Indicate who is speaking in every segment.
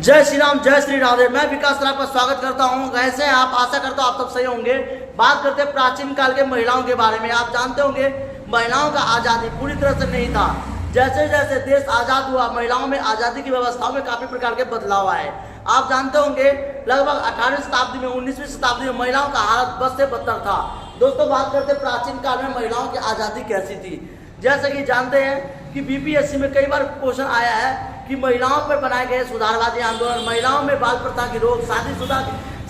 Speaker 1: जय श्री राम, जय श्री राधे। मैं विकास राय का स्वागत करता हूं। कैसे हैं आप? आशा करता हूं आप सब सही होंगे। बात करते हैं प्राचीन काल के महिलाओं के बारे में। आप जानते होंगे महिलाओं का आज़ादी पूरी तरह से नहीं था। जैसे जैसे देश आज़ाद हुआ, महिलाओं में आज़ादी की व्यवस्थाओं में काफ़ी प्रकार के बदलाव आए। आप जानते होंगे लगभग 18वीं शताब्दी में, 19वीं शताब्दी में महिलाओं का हालत बद से बदतर था। दोस्तों, बात करते हैं प्राचीन काल में महिलाओं की आज़ादी कैसी थी। जैसे कि जानते हैं कि बीपीएससी में कई बार क्वेश्चन आया है कि महिलाओं पर बनाए गए सुधारवादी आंदोलन, महिलाओं में बाल प्रथा की रोक,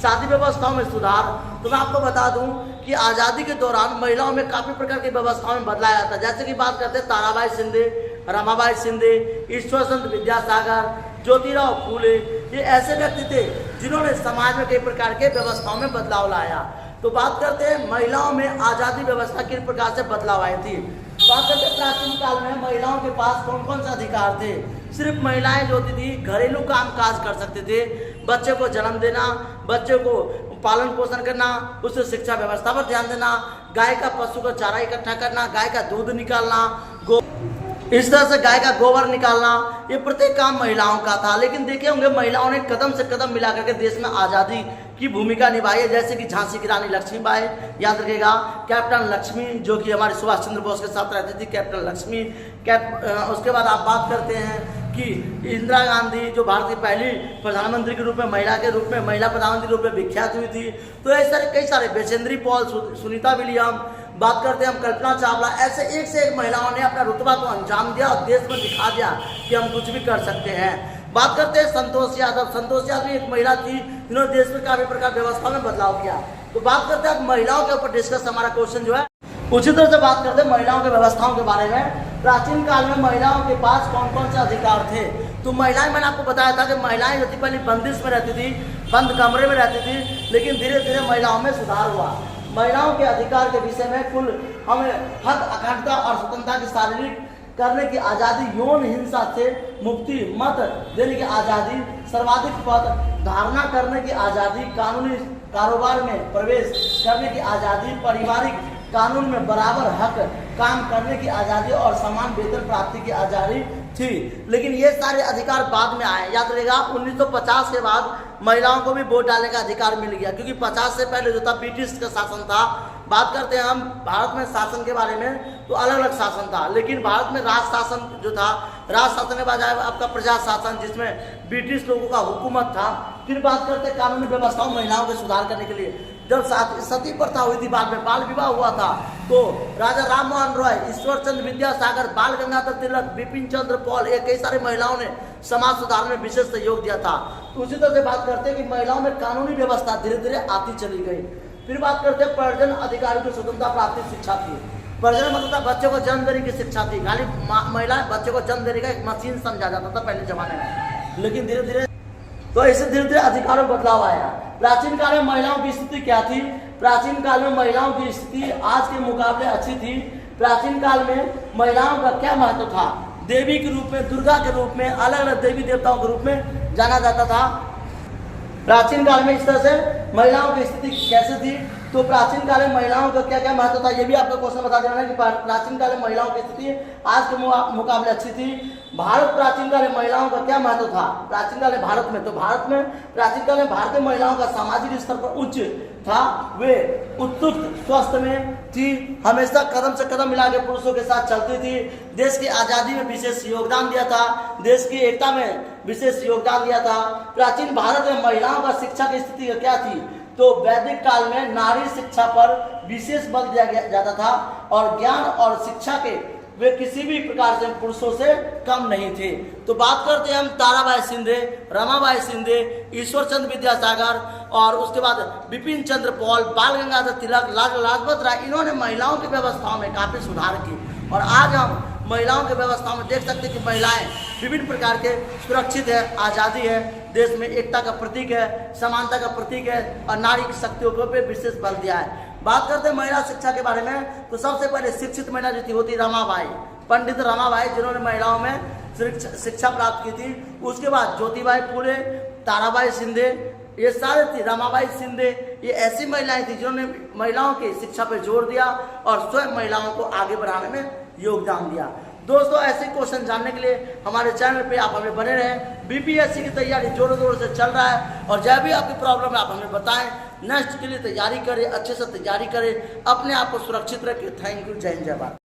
Speaker 1: शादी व्यवस्थाओं में सुधार। तो मैं आपको बता दूं कि आज़ादी के दौरान महिलाओं में काफ़ी प्रकार की व्यवस्थाओं में बदलाव आया था। जैसे कि बात करते हैं ताराबाई शिंदे, रमाबाई शिंदे, ईश्वर चंद्र विद्यासागर, ज्योतिराव फूले, ये ऐसे व्यक्ति थे जिन्होंने समाज में कई प्रकार के व्यवस्थाओं में बदलाव लाया। तो बात करते हैं महिलाओं में आज़ादी व्यवस्था किस प्रकार से बदलाव आए थी। बात करते हैं प्राचीन काल में महिलाओं के पास कौन कौन से अधिकार थे। सिर्फ महिलाएं जो होती थी घरेलू काम काज कर सकते थे, बच्चे को जन्म देना, बच्चे को पालन पोषण करना, उससे शिक्षा व्यवस्था पर ध्यान देना, गाय का पशु का चारा इकट्ठा करना, गाय का दूध निकालना, इस तरह से गाय का गोबर निकालना, ये प्रत्येक काम महिलाओं का था। लेकिन देखे होंगे महिलाओं ने कदम से कदम मिला करके देश में आज़ादी की भूमिका निभाई है। जैसे कि झांसी की रानी लक्ष्मीबाई, याद रखिएगा, कैप्टन लक्ष्मी जो कि हमारे सुभाष चंद्र बोस के साथ रहती थी, कैप्टन लक्ष्मी। उसके बाद आप बात करते हैं कि इंदिरा गांधी जो भारत की पहली प्रधानमंत्री के रूप में महिला के रूप में, महिला प्रधानमंत्री के रूप में विख्यात हुई थी। तो ऐसे कई सारे, बेचेंद्री पॉल, सुनीता विलियम, बात करते हैं हम कल्पना चावला, ऐसे एक से एक महिलाओं ने अपना रुतबा को अंजाम दिया और देश में दिखा दिया कि हम कुछ भी कर सकते हैं। बात करते हैं संतोष यादव। संतोष यादव एक महिला थी जिन्होंने देश में काफी प्रकार व्यवस्था में बदलाव किया। तो बात करते हैं महिलाओं के ऊपर डिस्कस, हमारा क्वेश्चन जो है उसी तरह से बात करते हैं महिलाओं के व्यवस्थाओं के बारे में। प्राचीन काल में महिलाओं के पास कौन कौन से अधिकार थे। तो महिलाएं, मैंने आपको बताया था कि महिलाएं जो थी पहले बंदिश में रहती थी, बंद कमरे में रहती थी, लेकिन धीरे धीरे महिलाओं में सुधार हुआ। महिलाओं के अधिकार के विषय में कुल हमें हक, अखंडता और स्वतंत्रता की शारीरिक करने की आज़ादी, यौन हिंसा से मुक्ति, मत देने की आज़ादी, सर्वाधिक पद धारणा करने की आज़ादी, कानूनी कारोबार में प्रवेश करने की आज़ादी, पारिवारिक कानून में बराबर हक, काम करने की आज़ादी और समान वेतन प्राप्ति की आज़ादी थी। लेकिन ये सारे अधिकार बाद में आए। याद रहेगा 1950 के बाद महिलाओं को भी वोट डालने का अधिकार मिल गया, क्योंकि 50 से पहले जो था ब्रिटिश का शासन था। बात करते हैं हम भारत में शासन के बारे में, तो अलग अलग शासन था। लेकिन भारत में राज शासन जो था, राज शासन के बजाय आपका प्रजा शासन, जिसमें ब्रिटिश लोगों का हुकूमत था। फिर बात करते हैं कानूनी व्यवस्थाओं महिलाओं के सुधार करने के लिए। जब सती प्रथा हुई थी, बाद में बाल विवाह हुआ था, तो राजा राम मोहन रॉय, ईश्वर चंद्र विद्यासागर, बाल गंगाधर तिलक, बिपिन चंद्र पॉल, ये कई सारे महिलाओं ने समाज सुधार में विशेष सहयोग दिया था। तो उसी तरह से बात करते हैं कि महिलाओं में कानूनी व्यवस्था धीरे धीरे आती चली गई। फिर बात करते हैं प्रजनन अधिकारी की स्वतंत्रता प्राप्ति शिक्षा थी। प्रजनन मतलब बच्चे को जन्म देने की शिक्षा थी। खाली महिला बच्चे को जन्म देने का एक मशीन समझा जाता था पहले जमाने में, लेकिन धीरे धीरे तो ऐसे धीरे धीरे अधिकारों में बदलाव आया। प्राचीन काल में महिलाओं की स्थिति क्या थी। प्राचीन काल में महिलाओं की स्थिति आज के मुकाबले अच्छी थी। प्राचीन काल में महिलाओं का क्या महत्व था। देवी के रूप में, दुर्गा के रूप में, अलग अलग देवी देवताओं के रूप में जाना जाता था। प्राचीन काल में इस तरह से महिलाओं की स्थिति कैसे थी। तो प्राचीन काल में महिलाओं का क्या क्या महत्व था, ये भी आपको क्वेश्चन बता देना है कि प्राचीन काल में महिलाओं की स्थिति आज के मुकाबले अच्छी थी। भारत प्राचीन काल में महिलाओं का क्या महत्व था। प्राचीन काल में भारत में, तो भारत में प्राचीन काल में भारतीय महिलाओं का सामाजिक स्तर पर उच्च था। वे उत्तुंग स्वस्थ में थी, हमेशा कदम से कदम मिला के पुरुषों के साथ चलती थी। देश की आज़ादी में विशेष योगदान दिया था, देश की एकता में विशेष योगदान दिया था। प्राचीन भारत में महिलाओं का शिक्षा की स्थिति क्या थी। तो वैदिक काल में नारी शिक्षा पर विशेष बल दिया जाता था और ज्ञान और शिक्षा के वे किसी भी प्रकार से पुरुषों से कम नहीं थे। तो बात करते हैं हम ताराबाई शिंदे, रमाबाई शिंदे, ईश्वर चंद्र विद्यासागर और उसके बाद बिपिन चंद्र पॉल, बाल गंगाधर तिलक, लाला लाजपत राय, इन्होंने महिलाओं की व्यवस्थाओं में काफ़ी सुधार की। और आज हम महिलाओं की व्यवस्था में देख सकते हैं कि महिलाएं विभिन्न प्रकार के सुरक्षित है, आज़ादी है, देश में एकता का प्रतीक है, समानता का प्रतीक है और नारी की शक्तियों को पे विशेष बल दिया है। बात करते हैं महिला शिक्षा के बारे में, तो सबसे पहले शिक्षित महिला जो थी होती रमाबाई, पंडित रमाबाई, जिन्होंने महिलाओं में शिक्षा प्राप्त की थी। उसके बाद ज्योतिबाई फूले, ताराबाई शिंदे, ये सारे थी, रमाबाई शिंदे, ये ऐसी महिलाएं थी जिन्होंने महिलाओं की शिक्षा पर जोर दिया और स्वयं महिलाओं को आगे बढ़ाने में योगदान दिया। दोस्तों ऐसे क्वेश्चन जानने के लिए हमारे चैनल पे आप हमें बने रहें। बीपीएससी की तैयारी जोरों शोरों से चल रहा है और जब भी आपकी प्रॉब्लम है आप हमें बताएं। नेक्स्ट के लिए तैयारी करें, अच्छे से तैयारी करें, अपने आप को सुरक्षित रखें। थैंक यू, जय हिंद, जय भारत।